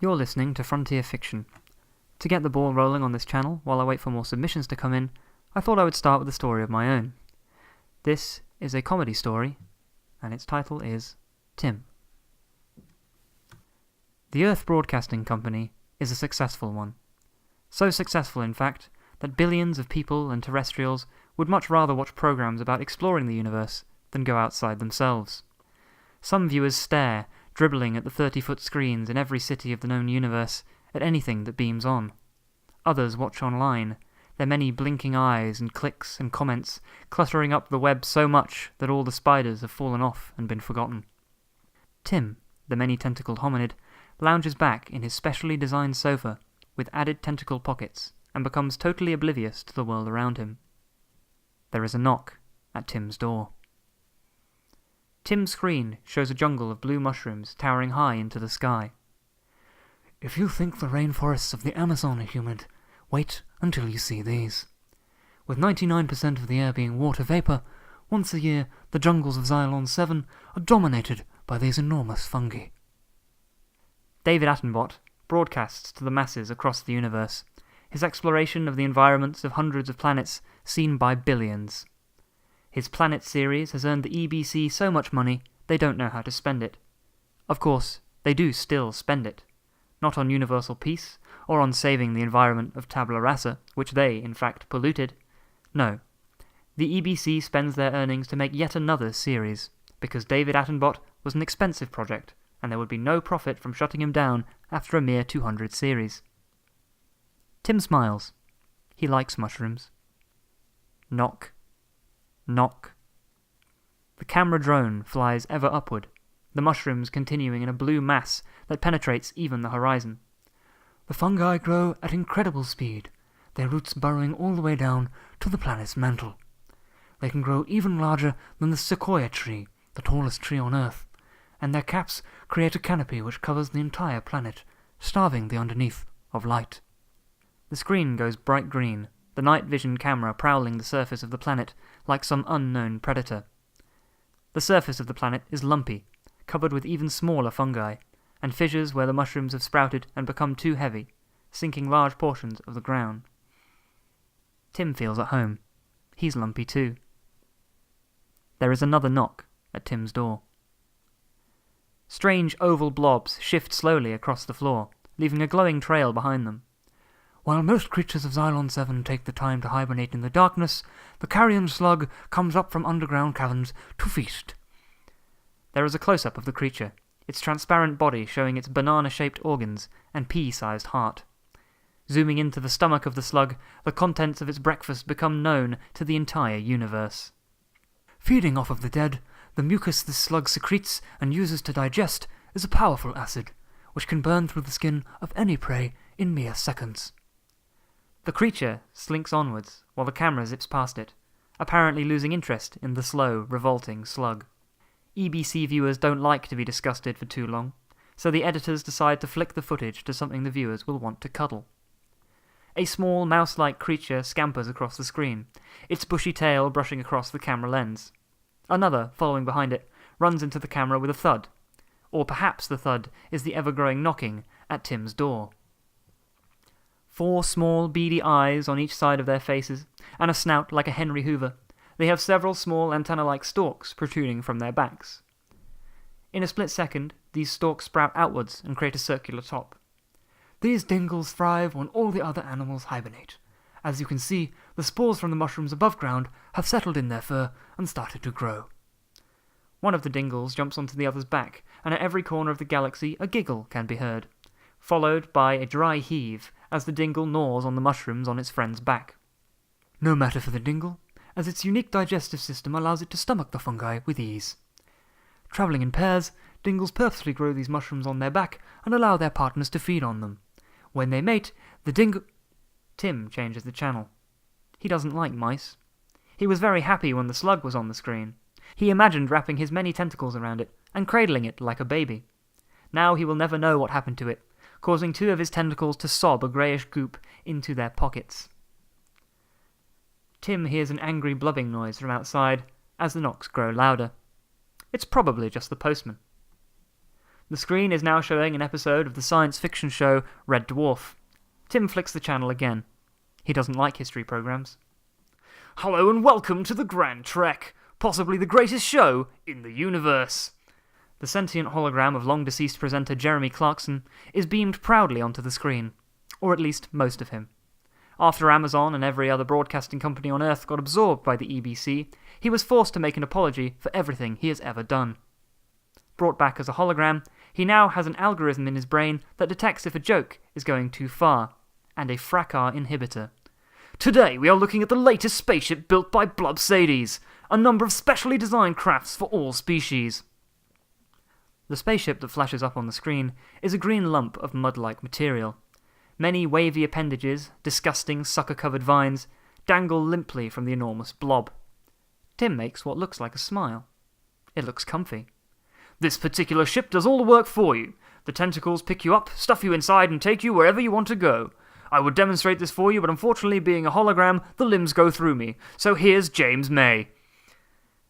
You're listening to Frontier Fiction. To get the ball rolling on this channel while I wait for more submissions to come in, I thought I would start with a story of my own. This is a comedy story, and its title is Tim. The Earth Broadcasting Company is a successful one. So successful, in fact, that billions of people and terrestrials would much rather watch programs about exploring the universe than go outside themselves. Some viewers stare, dribbling at the 30-foot screens in every city of the known universe, at anything that beams on. Others watch online, their many blinking eyes and clicks and comments cluttering up the web so much that all the spiders have fallen off and been forgotten. Tim, the many-tentacled hominid, lounges back in his specially designed sofa with added tentacle pockets and becomes totally oblivious to the world around him. There is a knock at Tim's door. Tim's screen shows a jungle of blue mushrooms towering high into the sky. If you think the rainforests of the Amazon are humid, wait until you see these. With 99% of the air being water vapor, once a year the jungles of Xylon 7 are dominated by these enormous fungi. David Attenbot broadcasts to the masses across the universe, his exploration of the environments of hundreds of planets seen by billions. His Planet series has earned the EBC so much money they don't know how to spend it. Of course, they do still spend it. Not on universal peace, or on saving the environment of Tabula Rasa, which they, in fact, polluted. No. The EBC spends their earnings to make yet another series, because David Attenbot was an expensive project, and there would be no profit from shutting him down after a mere 200 series. Tim smiles. He likes mushrooms. Knock. Knock. The camera drone flies ever upward, the mushrooms continuing in a blue mass that penetrates even the horizon. The fungi grow at incredible speed, their roots burrowing all the way down to the planet's mantle. They can grow even larger than the sequoia tree, the tallest tree on Earth, and their caps create a canopy which covers the entire planet, starving the underneath of light. The screen goes bright green, the night vision camera prowling the surface of the planet like some unknown predator. The surface of the planet is lumpy, covered with even smaller fungi, and fissures where the mushrooms have sprouted and become too heavy, sinking large portions of the ground. Tim feels at home. He's lumpy too. There is another knock at Tim's door. Strange oval blobs shift slowly across the floor, leaving a glowing trail behind them. While most creatures of Xylon 7 take the time to hibernate in the darkness, the carrion slug comes up from underground caverns to feast. There is a close-up of the creature, its transparent body showing its banana-shaped organs and pea-sized heart. Zooming into the stomach of the slug, the contents of its breakfast become known to the entire universe. Feeding off of the dead, the mucus this slug secretes and uses to digest is a powerful acid, which can burn through the skin of any prey in mere seconds. The creature slinks onwards while the camera zips past it, apparently losing interest in the slow, revolting slug. EBC viewers don't like to be disgusted for too long, so the editors decide to flick the footage to something the viewers will want to cuddle. A small, mouse-like creature scampers across the screen, its bushy tail brushing across the camera lens. Another, following behind it, runs into the camera with a thud. Or perhaps the thud is the ever-growing knocking at Tim's door. 4 small, beady eyes on each side of their faces, and a snout like a Henry Hoover. They have several small antenna-like stalks protruding from their backs. In a split second, these stalks sprout outwards and create a circular top. These dingles thrive when all the other animals hibernate. As you can see, the spores from the mushrooms above ground have settled in their fur and started to grow. One of the dingles jumps onto the other's back, and at every corner of the galaxy a giggle can be heard, followed by a dry heave as the dingle gnaws on the mushrooms on its friend's back. No matter for the dingle, as its unique digestive system allows it to stomach the fungi with ease. Travelling in pairs, dingles purposely grow these mushrooms on their back and allow their partners to feed on them. When they mate, the dingle... Tim changes the channel. He doesn't like mice. He was very happy when the slug was on the screen. He imagined wrapping his many tentacles around it and cradling it like a baby. Now he will never know what happened to it, causing 2 of his tentacles to sob a greyish goop into their pockets. Tim hears an angry blubbing noise from outside as the knocks grow louder. It's probably just the postman. The screen is now showing an episode of the science fiction show Red Dwarf. Tim flicks the channel again. He doesn't like history programs. Hello and welcome to the Grand Trek, possibly the greatest show in the universe. The sentient hologram of long-deceased presenter Jeremy Clarkson is beamed proudly onto the screen, or at least most of him. After Amazon and every other broadcasting company on Earth got absorbed by the EBC, he was forced to make an apology for everything he has ever done. Brought back as a hologram, he now has an algorithm in his brain that detects if a joke is going too far, and a fracas inhibitor. Today we are looking at the latest spaceship built by Blubsades, a number of specially designed crafts for all species. The spaceship that flashes up on the screen is a green lump of mud-like material. Many wavy appendages, disgusting sucker-covered vines, dangle limply from the enormous blob. Tim makes what looks like a smile. It looks comfy. This particular ship does all the work for you. The tentacles pick you up, stuff you inside, and take you wherever you want to go. I would demonstrate this for you, but unfortunately, being a hologram, the limbs go through me. So here's James May.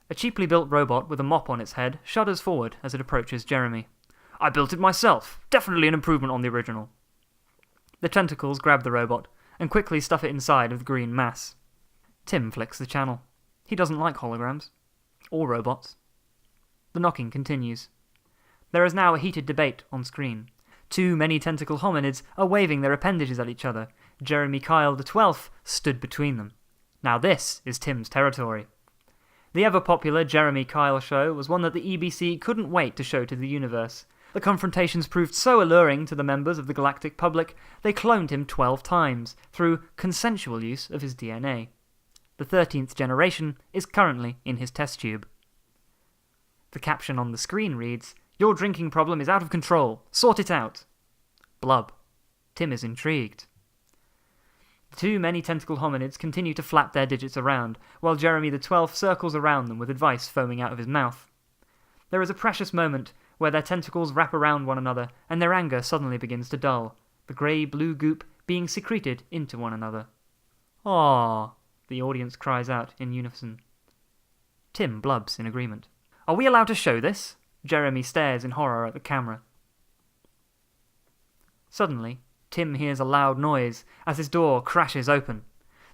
A cheaply built robot with a mop on its head shudders forward as it approaches Jeremy. I built it myself. Definitely an improvement on the original. The tentacles grab the robot and quickly stuff it inside of the green mass. Tim flicks the channel. He doesn't like holograms. Or robots. The knocking continues. There is now a heated debate on screen. Two many-tentacle hominids are waving their appendages at each other. Jeremy Kyle XII stood between them. Now this is Tim's territory. The ever-popular Jeremy Kyle show was one that the EBC couldn't wait to show to the universe. The confrontations proved so alluring to the members of the galactic public, they cloned him 12 times, through consensual use of his DNA. The 13th generation is currently in his test tube. The caption on the screen reads, "Your drinking problem is out of control. Sort it out." Blub. Tim is intrigued. The two many-tentacle hominids continue to flap their digits around, while Jeremy XII circles around them with advice foaming out of his mouth. There is a precious moment where their tentacles wrap around one another and their anger suddenly begins to dull, the grey-blue goop being secreted into one another. "Aww," the audience cries out in unison. Tim blubs in agreement. "Are we allowed to show this?" Jeremy stares in horror at the camera. Suddenly, Tim hears a loud noise as his door crashes open.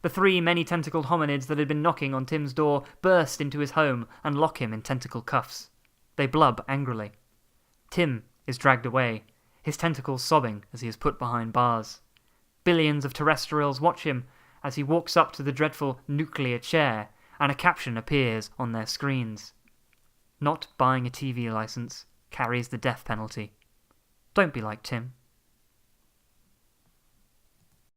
The three many-tentacled hominids that had been knocking on Tim's door burst into his home and lock him in tentacle cuffs. They blub angrily. Tim is dragged away, his tentacles sobbing as he is put behind bars. Billions of terrestrials watch him as he walks up to the dreadful nuclear chair, and a caption appears on their screens. "Not buying a TV license carries the death penalty. Don't be like Tim."